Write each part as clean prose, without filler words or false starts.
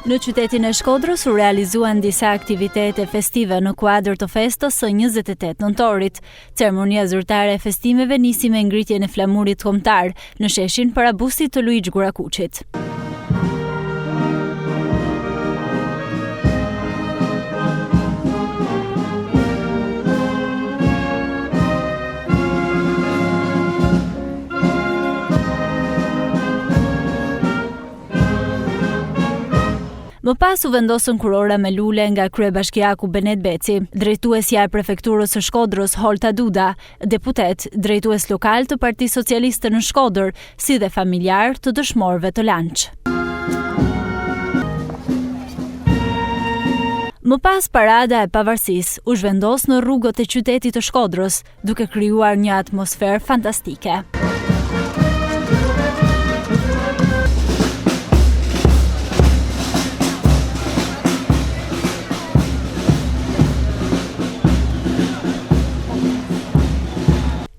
Në qytetin e Shkodrës u realizuan disa aktivitete festive në kuadër të festës së 28 nëntorit. Ceremonia zyrtare e festimeve nisi me ngritjen e flamurit kombëtar në sheshin para bustit të Luiç Gurakuçit. Më pas u vendosën kurora me lule nga kryebashkiaku Benet Beci, drejtuesja e prefekturës së Shkodrës Holta Duda, deputet, drejtues lokal të Partisë Socialiste në Shkodër, si dhe familjar të dëshmorëve të lanç. Më pas parada e pavarësisë u zhvendos në rrugët e qytetit të Shkodrës, duke krijuar një atmosferë fantastike.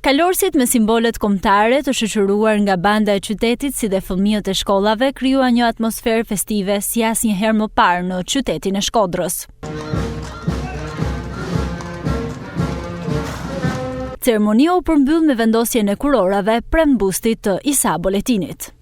Kalorësit me simbolet kombëtare të shoqëruar nga banda e qytetit si dhe fëmijët e shkollave krijuan një atmosferë festive si asnjëherë më parë në qytetin e Shkodrës. Ceremonia u përmbyll me vendosjen e kurorave pranë bustit të Isa Boletinit.